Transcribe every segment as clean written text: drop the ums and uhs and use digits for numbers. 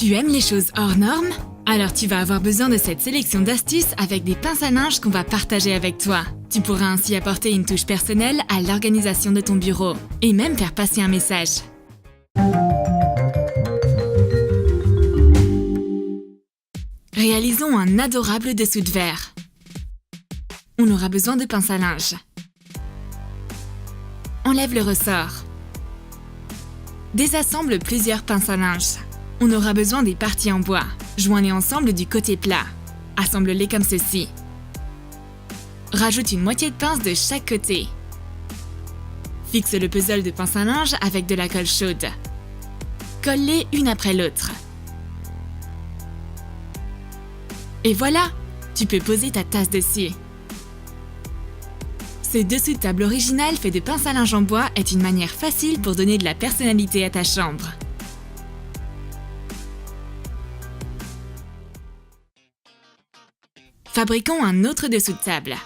Tu aimes les choses hors normes? Alors tu vas avoir besoin de cette sélection d'astuces avec des pinces à linge qu'on va partager avec toi. Tu pourras ainsi apporter une touche personnelle à l'organisation de ton bureau et même faire passer un message. Réalisons un adorable dessous de verre. On aura besoin de pinces à linge. Enlève le ressort. Désassemble plusieurs pinces à linge. On aura besoin des parties en bois. Joins-les ensemble du côté plat. Assemble-les comme ceci. Rajoute une moitié de pince de chaque côté. Fixe le puzzle de pinces à linge avec de la colle chaude. Colle-les une après l'autre. Et voilà, tu peux poser ta tasse dessus. Ce dessous de table original fait de pinces à linge en bois est une manière facile pour donner de la personnalité à ta chambre. Fabriquons un autre dessous de table.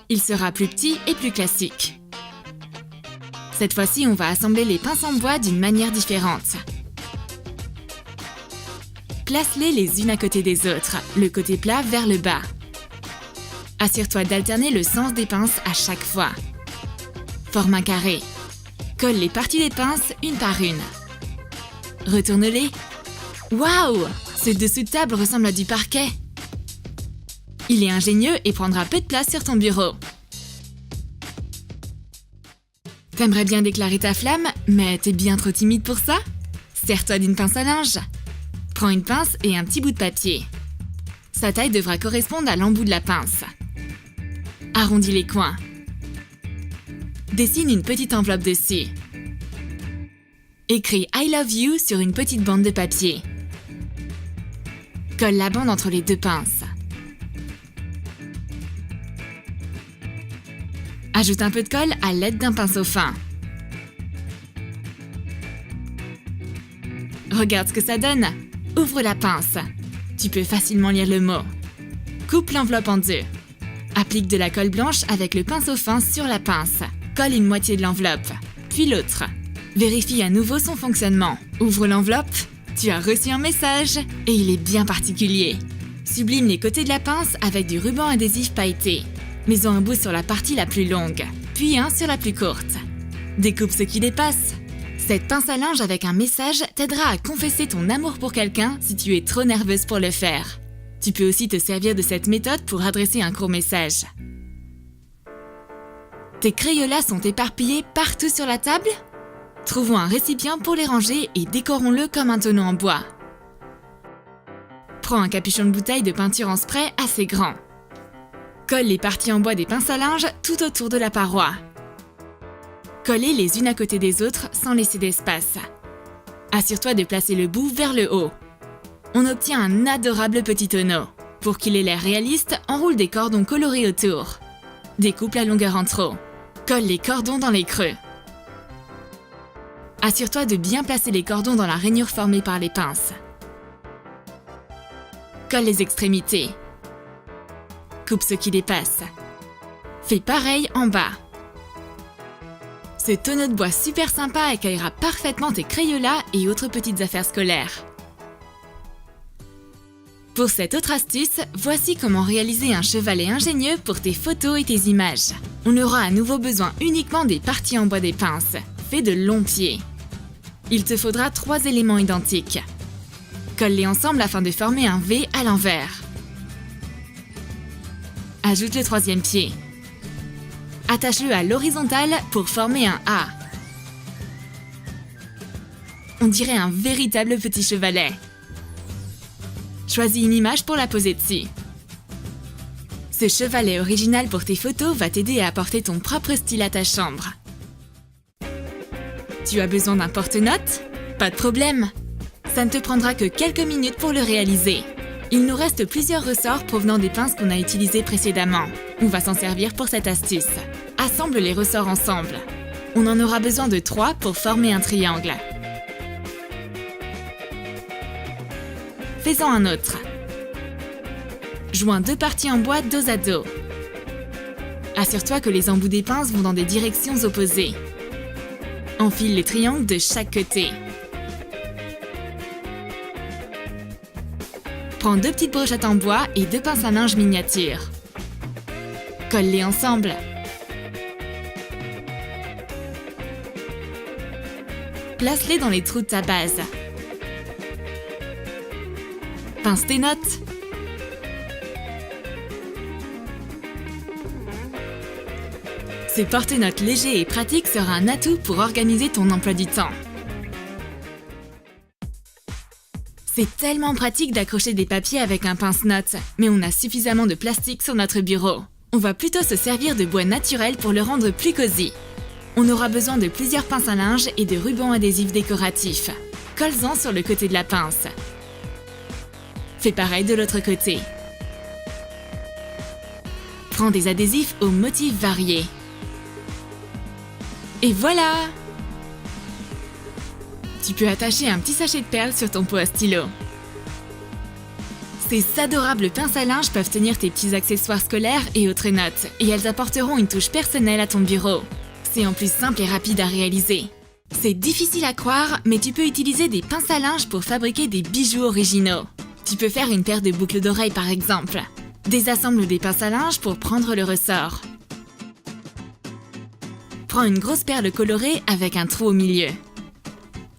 Il sera plus petit et plus classique. Cette fois-ci, on va assembler les pinces en bois d'une manière différente. Place-les les unes à côté des autres, le côté plat vers le bas. Assure-toi d'alterner le sens des pinces à chaque fois. Forme un carré. Colle les parties des pinces une par une. Retourne-les. Waouh! Ce dessous de table ressemble à du parquet. Il est ingénieux et prendra peu de place sur ton bureau. T'aimerais bien déclarer ta flamme, mais t'es bien trop timide pour ça? Sers-toi d'une pince à linge. Prends une pince et un petit bout de papier. Sa taille devra correspondre à l'embout de la pince. Arrondis les coins. Dessine une petite enveloppe dessus. Écris « I love you » sur une petite bande de papier. Colle la bande entre les deux pinces. Ajoute un peu de colle à l'aide d'un pinceau fin. Regarde ce que ça donne. Ouvre la pince. Tu peux facilement lire le mot. Coupe l'enveloppe en deux. Applique de la colle blanche avec le pinceau fin sur la pince. Colle une moitié de l'enveloppe, puis l'autre. Vérifie à nouveau son fonctionnement. Ouvre l'enveloppe. Tu as reçu un message et il est bien particulier. Sublime les côtés de la pince avec du ruban adhésif pailleté. Mets-en un bout sur la partie la plus longue, puis un sur la plus courte. Découpe ce qui dépasse. Cette pince à linge avec un message t'aidera à confesser ton amour pour quelqu'un si tu es trop nerveuse pour le faire. Tu peux aussi te servir de cette méthode pour adresser un court message. Tes Crayolas sont éparpillés partout sur la table? Trouvons un récipient pour les ranger et décorons-le comme un tonneau en bois. Prends un capuchon de bouteille de peinture en spray assez grand. Colle les parties en bois des pinces à linge tout autour de la paroi. Colle-les les unes à côté des autres sans laisser d'espace. Assure-toi de placer le bout vers le haut. On obtient un adorable petit tonneau. Pour qu'il ait l'air réaliste, enroule des cordons colorés autour. Découpe la longueur en trop. Colle les cordons dans les creux. Assure-toi de bien placer les cordons dans la rainure formée par les pinces. Colle les extrémités. Coupe ce qui dépasse. Fais pareil en bas. Ce tonneau de bois super sympa accueillera parfaitement tes Crayolas et autres petites affaires scolaires. Pour cette autre astuce, voici comment réaliser un chevalet ingénieux pour tes photos et tes images. On aura à nouveau besoin uniquement des parties en bois des pinces, fait de longs pieds. Il te faudra 3 éléments identiques. Colle-les ensemble afin de former un V à l'envers. Ajoute le 3e pied. Attache-le à l'horizontale pour former un A. On dirait un véritable petit chevalet. Choisis une image pour la poser dessus. Ce chevalet original pour tes photos va t'aider à apporter ton propre style à ta chambre. Tu as besoin d'un porte-notes? Pas de problème. Ça ne te prendra que quelques minutes pour le réaliser. Il nous reste plusieurs ressorts provenant des pinces qu'on a utilisées précédemment. On va s'en servir pour cette astuce. Assemble les ressorts ensemble. On en aura besoin de 3 pour former un triangle. Fais-en un autre. Joins 2 parties en bois dos à dos. Assure-toi que les embouts des pinces vont dans des directions opposées. Enfile les triangles de chaque côté. Prends 2 petites brochettes en bois et 2 pinces à linge miniatures. Colle-les ensemble. Place-les dans les trous de ta base. Pince tes notes. Ce porte-notes léger et pratique sera un atout pour organiser ton emploi du temps. C'est tellement pratique d'accrocher des papiers avec un pince-notes, mais on a suffisamment de plastique sur notre bureau. On va plutôt se servir de bois naturel pour le rendre plus cosy. On aura besoin de plusieurs pinces à linge et de rubans adhésifs décoratifs. Colle-en sur le côté de la pince. Fais pareil de l'autre côté. Prends des adhésifs aux motifs variés. Et voilà! Tu peux attacher un petit sachet de perles sur ton pot à stylo. Ces adorables pinces à linge peuvent tenir tes petits accessoires scolaires et autres notes, et elles apporteront une touche personnelle à ton bureau. C'est en plus simple et rapide à réaliser. C'est difficile à croire, mais tu peux utiliser des pinces à linge pour fabriquer des bijoux originaux. Tu peux faire une paire de boucles d'oreilles par exemple. Désassemble des pinces à linge pour prendre le ressort. Prends une grosse perle colorée avec un trou au milieu.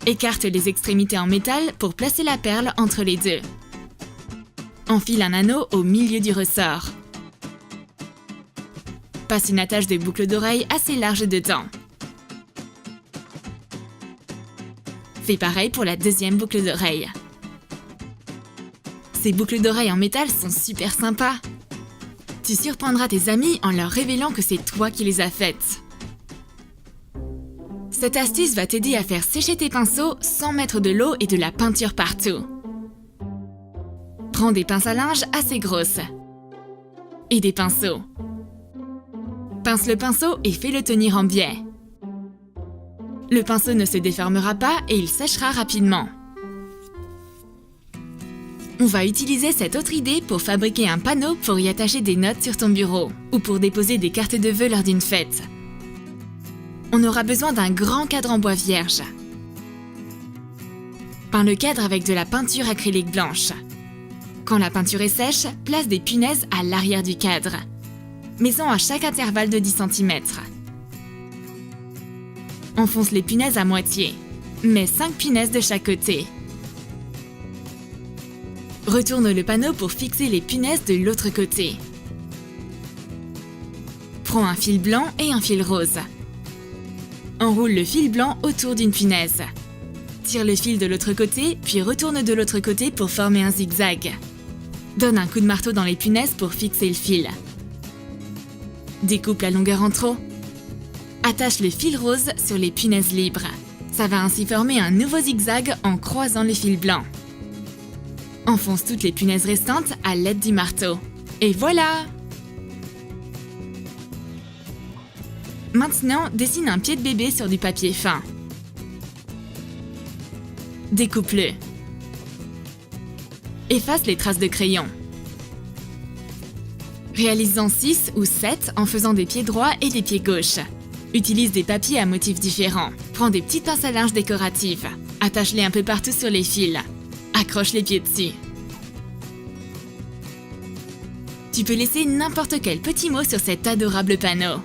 Écarte les extrémités en métal pour placer la perle entre les deux. Enfile un anneau au milieu du ressort. Passe une attache de boucle d'oreille assez large dedans. Fais pareil pour la deuxième boucle d'oreille. Ces boucles d'oreilles en métal sont super sympas. Tu surprendras tes amis en leur révélant que c'est toi qui les as faites. Cette astuce va t'aider à faire sécher tes pinceaux sans mettre de l'eau et de la peinture partout. Prends des pinces à linge assez grosses. Et des pinceaux. Pince le pinceau et fais-le tenir en biais. Le pinceau ne se déformera pas et il séchera rapidement. On va utiliser cette autre idée pour fabriquer un panneau pour y attacher des notes sur ton bureau ou pour déposer des cartes de vœux lors d'une fête. On aura besoin d'un grand cadre en bois vierge. Peins le cadre avec de la peinture acrylique blanche. Quand la peinture est sèche, place des punaises à l'arrière du cadre. Mets-en à chaque intervalle de 10 cm. Enfonce les punaises à moitié. Mets 5 punaises de chaque côté. Retourne le panneau pour fixer les punaises de l'autre côté. Prends un fil blanc et un fil rose. Enroule le fil blanc autour d'une punaise. Tire le fil de l'autre côté, puis retourne de l'autre côté pour former un zigzag. Donne un coup de marteau dans les punaises pour fixer le fil. Découpe la longueur en trop. Attache le fil rose sur les punaises libres. Ça va ainsi former un nouveau zigzag en croisant le fil blanc. Enfonce toutes les punaises restantes à l'aide du marteau. Et voilà! Maintenant, dessine un pied de bébé sur du papier fin. Découpe-le. Efface les traces de crayon. Réalise-en 6 ou 7 en faisant des pieds droits et des pieds gauches. Utilise des papiers à motifs différents. Prends des petites pinces à linge décoratives. Attache-les un peu partout sur les fils. Accroche les pieds dessus. Tu peux laisser n'importe quel petit mot sur cet adorable panneau.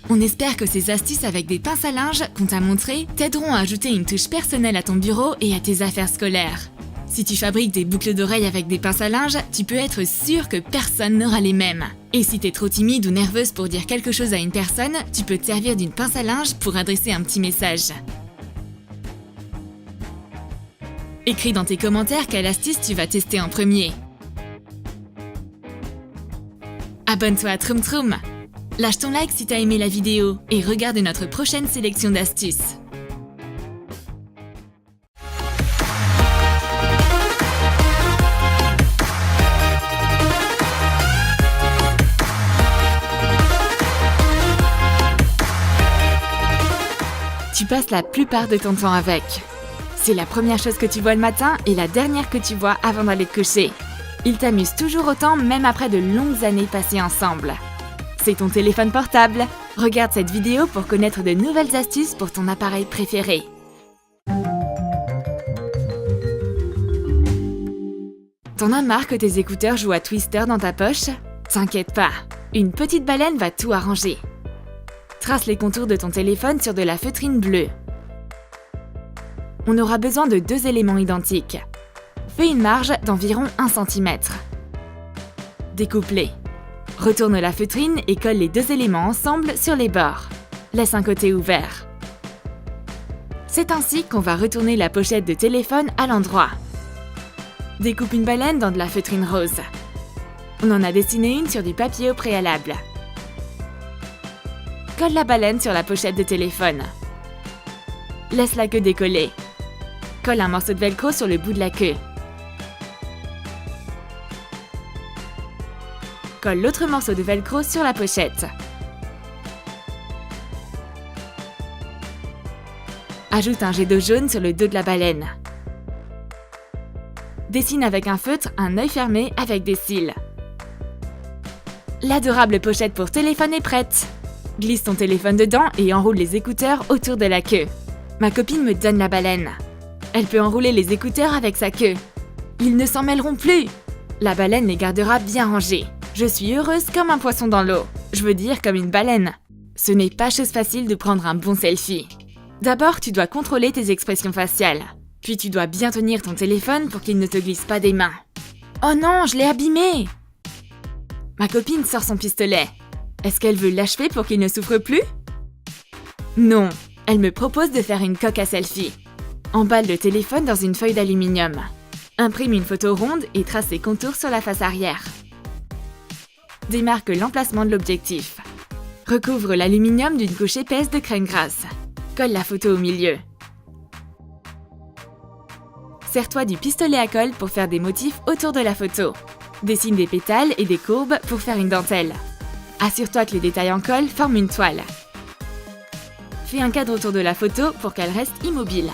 On espère que ces astuces avec des pinces à linge qu'on t'a montrées t'aideront à ajouter une touche personnelle à ton bureau et à tes affaires scolaires. Si tu fabriques des boucles d'oreilles avec des pinces à linge, tu peux être sûr que personne n'aura les mêmes. Et si t'es trop timide ou nerveuse pour dire quelque chose à une personne, tu peux te servir d'une pince à linge pour adresser un petit message. Écris dans tes commentaires quelle astuce tu vas tester en premier. Abonne-toi à Troum Troum. Lâche ton like si t'as aimé la vidéo et regarde notre prochaine sélection d'astuces. Tu passes la plupart de ton temps avec. C'est la première chose que tu vois le matin et la dernière que tu vois avant d'aller te coucher. Ils t'amusent toujours autant même après de longues années passées ensemble. C'est ton téléphone portable. Regarde cette vidéo pour connaître de nouvelles astuces pour ton appareil préféré. T'en as marre que tes écouteurs jouent à Twister dans ta poche? T'inquiète pas, une petite baleine va tout arranger. Trace les contours de ton téléphone sur de la feutrine bleue. On aura besoin de 2 éléments identiques. Fais une marge d'environ 1 cm. Découpe-les. Retourne la feutrine et colle les 2 éléments ensemble sur les bords. Laisse un côté ouvert. C'est ainsi qu'on va retourner la pochette de téléphone à l'endroit. Découpe une baleine dans de la feutrine rose. On en a dessiné une sur du papier au préalable. Colle la baleine sur la pochette de téléphone. Laisse la queue décoller. Colle un morceau de velcro sur le bout de la queue. Colle l'autre morceau de velcro sur la pochette. Ajoute un jet d'eau jaune sur le dos de la baleine. Dessine avec un feutre un œil fermé avec des cils. L'adorable pochette pour téléphone est prête. Glisse ton téléphone dedans et enroule les écouteurs autour de la queue. Ma copine me donne la baleine. Elle peut enrouler les écouteurs avec sa queue. Ils ne s'en mêleront plus. La baleine les gardera bien rangés. Je suis heureuse comme un poisson dans l'eau. Je veux dire comme une baleine. Ce n'est pas chose facile de prendre un bon selfie. D'abord, tu dois contrôler tes expressions faciales. Puis tu dois bien tenir ton téléphone pour qu'il ne te glisse pas des mains. Oh non, je l'ai abîmé! Ma copine sort son pistolet. Est-ce qu'elle veut l'achever pour qu'il ne souffre plus? Non, elle me propose de faire une coque à selfie. Emballe le téléphone dans une feuille d'aluminium. Imprime une photo ronde et trace ses contours sur la face arrière. Démarque l'emplacement de l'objectif. Recouvre l'aluminium d'une couche épaisse de crème grasse. Colle la photo au milieu. Sers-toi du pistolet à colle pour faire des motifs autour de la photo. Dessine des pétales et des courbes pour faire une dentelle. Assure-toi que les détails en colle forment une toile. Fais un cadre autour de la photo pour qu'elle reste immobile.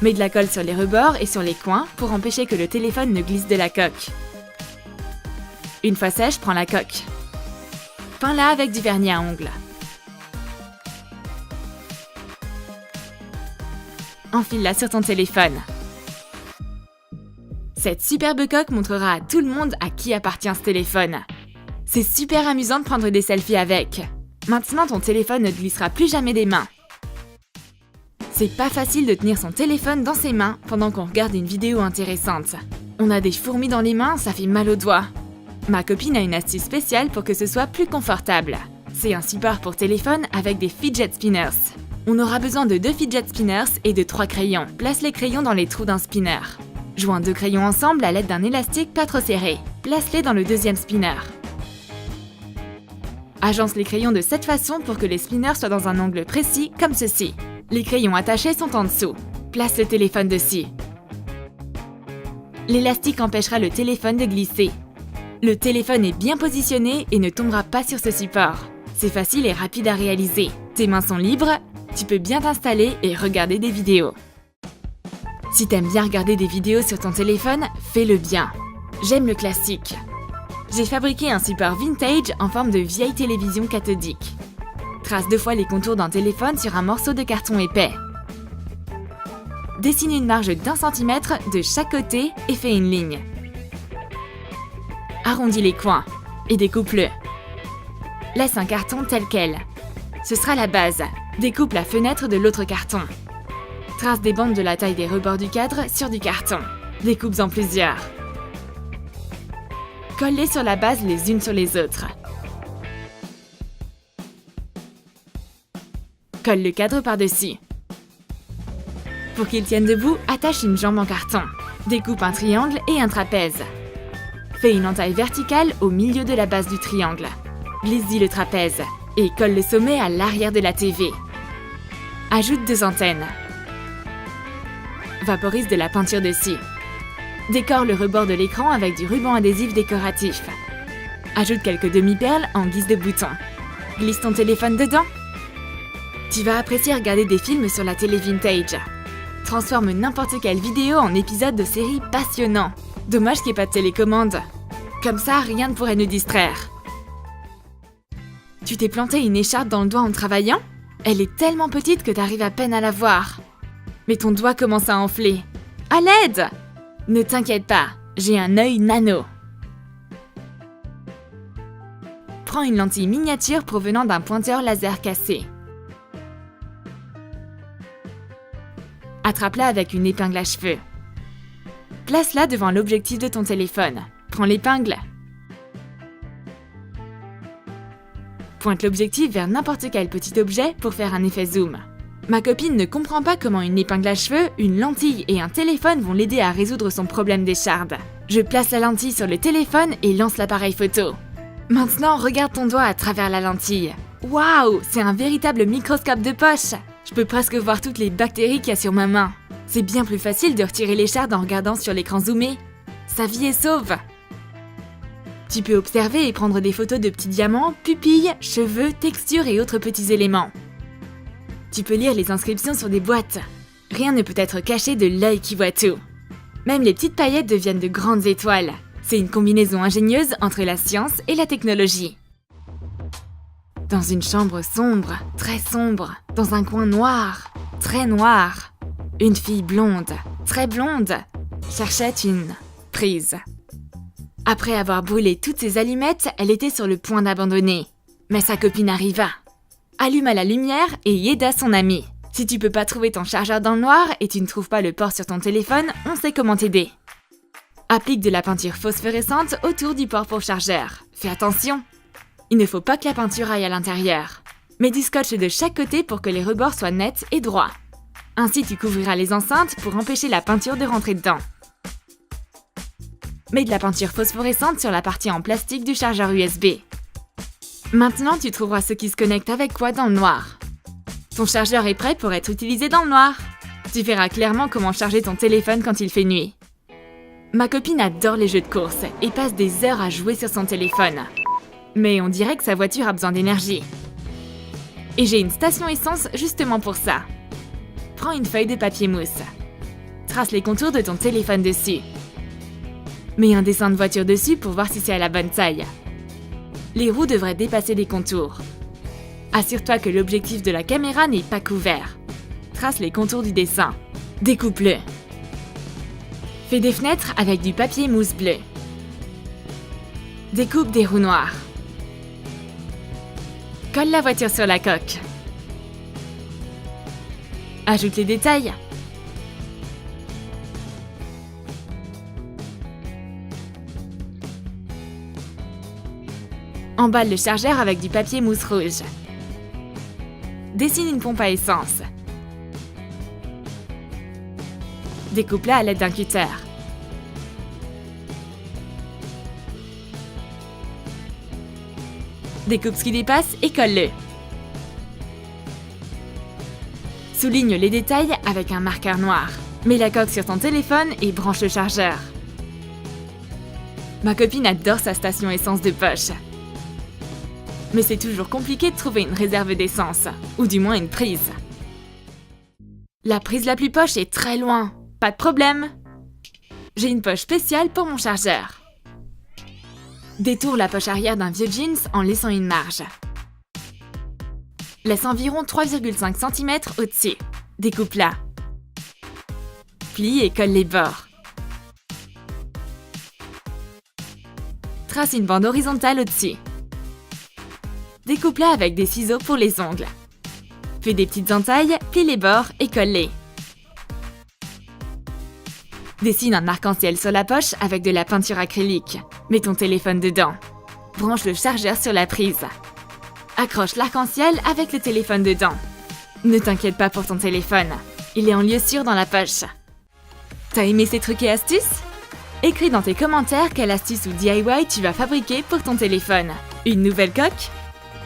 Mets de la colle sur les rebords et sur les coins pour empêcher que le téléphone ne glisse de la coque. Une fois sèche, prends la coque. Peins-la avec du vernis à ongles. Enfile-la sur ton téléphone. Cette superbe coque montrera à tout le monde à qui appartient ce téléphone. C'est super amusant de prendre des selfies avec. Maintenant, ton téléphone ne te glissera plus jamais des mains. C'est pas facile de tenir son téléphone dans ses mains pendant qu'on regarde une vidéo intéressante. On a des fourmis dans les mains, ça fait mal aux doigts. Ma copine a une astuce spéciale pour que ce soit plus confortable. C'est un support pour téléphone avec des fidget spinners. On aura besoin de 2 fidget spinners et de 3 crayons. Place les crayons dans les trous d'un spinner. Joins 2 crayons ensemble à l'aide d'un élastique pas trop serré. Place-les dans le deuxième spinner. Agence les crayons de cette façon pour que les spinners soient dans un angle précis, comme ceci. Les crayons attachés sont en dessous. Place le téléphone dessus. L'élastique empêchera le téléphone de glisser. Le téléphone est bien positionné et ne tombera pas sur ce support. C'est facile et rapide à réaliser. Tes mains sont libres, tu peux bien t'installer et regarder des vidéos. Si t'aimes bien regarder des vidéos sur ton téléphone, fais-le bien. J'aime le classique. J'ai fabriqué un support vintage en forme de vieille télévision cathodique. Trace 2 fois les contours d'un téléphone sur un morceau de carton épais. Dessine une marge d'1 cm de chaque côté et fais une ligne. Arrondis les coins et découpe-le. Laisse un carton tel quel. Ce sera la base. Découpe la fenêtre de l'autre carton. Trace des bandes de la taille des rebords du cadre sur du carton. Découpe en plusieurs. Colle-les sur la base les unes sur les autres. Colle le cadre par-dessus. Pour qu'il tienne debout, attache une jambe en carton. Découpe un triangle et un trapèze. Fais une entaille verticale au milieu de la base du triangle. Glisse-y le trapèze et colle le sommet à l'arrière de la TV. Ajoute 2 antennes. Vaporise de la peinture dessus. Décore le rebord de l'écran avec du ruban adhésif décoratif. Ajoute quelques demi-perles en guise de boutons. Glisse ton téléphone dedans. Tu vas apprécier regarder des films sur la télé vintage. Transforme n'importe quelle vidéo en épisode de série passionnant. Dommage qu'il n'y ait pas de télécommande. Comme ça, rien ne pourrait nous distraire. Tu t'es planté une écharpe dans le doigt en travaillant? Elle est tellement petite que t'arrives à peine à la voir. Mais ton doigt commence à enfler. À l'aide! Ne t'inquiète pas, j'ai un œil nano. Prends une lentille miniature provenant d'un pointeur laser cassé. Attrape-la avec une épingle à cheveux. Place-la devant l'objectif de ton téléphone. Prends l'épingle. Pointe l'objectif vers n'importe quel petit objet pour faire un effet zoom. Ma copine ne comprend pas comment une épingle à cheveux, une lentille et un téléphone vont l'aider à résoudre son problème d'écharde. Je place la lentille sur le téléphone et lance l'appareil photo. Maintenant, regarde ton doigt à travers la lentille. Waouh, c'est un véritable microscope de poche! Je peux presque voir toutes les bactéries qu'il y a sur ma main. C'est bien plus facile de retirer l'écharde en regardant sur l'écran zoomé. Sa vie est sauve! Tu peux observer et prendre des photos de petits diamants, pupilles, cheveux, textures et autres petits éléments. Tu peux lire les inscriptions sur des boîtes. Rien ne peut être caché de l'œil qui voit tout. Même les petites paillettes deviennent de grandes étoiles. C'est une combinaison ingénieuse entre la science et la technologie. Dans une chambre sombre, très sombre, dans un coin noir, très noir, une fille blonde, très blonde, cherchait une prise. Après avoir brûlé toutes ses allumettes, elle était sur le point d'abandonner. Mais sa copine arriva, alluma la lumière et y aida son amie. Si tu peux pas trouver ton chargeur dans le noir et tu ne trouves pas le port sur ton téléphone, on sait comment t'aider. Applique de la peinture phosphorescente autour du port pour chargeur. Fais attention! Il ne faut pas que la peinture aille à l'intérieur. Mets du scotch de chaque côté pour que les rebords soient nets et droits. Ainsi, tu couvriras les enceintes pour empêcher la peinture de rentrer dedans. Mets de la peinture phosphorescente sur la partie en plastique du chargeur USB. Maintenant, tu trouveras ce qui se connecte avec quoi dans le noir. Ton chargeur est prêt pour être utilisé dans le noir. Tu verras clairement comment charger ton téléphone quand il fait nuit. Ma copine adore les jeux de course et passe des heures à jouer sur son téléphone. Mais on dirait que sa voiture a besoin d'énergie. Et j'ai une station essence justement pour ça. Prends une feuille de papier mousse. Trace les contours de ton téléphone dessus. Mets un dessin de voiture dessus pour voir si c'est à la bonne taille. Les roues devraient dépasser les contours. Assure-toi que l'objectif de la caméra n'est pas couvert. Trace les contours du dessin. Découpe-le. Fais des fenêtres avec du papier mousse bleu. Découpe des roues noires. Colle la voiture sur la coque. Ajoute les détails. Emballe le chargeur avec du papier mousse rouge. Dessine une pompe à essence. Découpe-la à l'aide d'un cutter. Découpe ce qui dépasse et colle-le. Souligne les détails avec un marqueur noir. Mets la coque sur ton téléphone et branche le chargeur. Ma copine adore sa station essence de poche. Mais c'est toujours compliqué de trouver une réserve d'essence, ou du moins une prise. La prise la plus poche est très loin. Pas de problème. J'ai une poche spéciale pour mon chargeur. Détourne la poche arrière d'un vieux jeans en laissant une marge. Laisse environ 3,5 cm au-dessus. Découpe-la. Plie et colle les bords. Trace une bande horizontale au-dessus. Découpe-la avec des ciseaux pour les ongles. Fais des petites entailles, plie les bords et colle-les. Dessine un arc-en-ciel sur la poche avec de la peinture acrylique. Mets ton téléphone dedans. Branche le chargeur sur la prise. Accroche l'arc-en-ciel avec le téléphone dedans. Ne t'inquiète pas pour ton téléphone. Il est en lieu sûr dans la poche. T'as aimé ces trucs et astuces? Écris dans tes commentaires quelle astuce ou DIY tu vas fabriquer pour ton téléphone. Une nouvelle coque?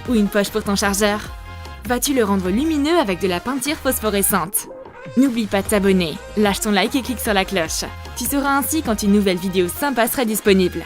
Ou une poche pour ton chargeur? Vas-tu le rendre lumineux avec de la peinture phosphorescente? N'oublie pas de t'abonner, lâche ton like et clique sur la cloche. Tu sauras ainsi quand une nouvelle vidéo sympa sera disponible.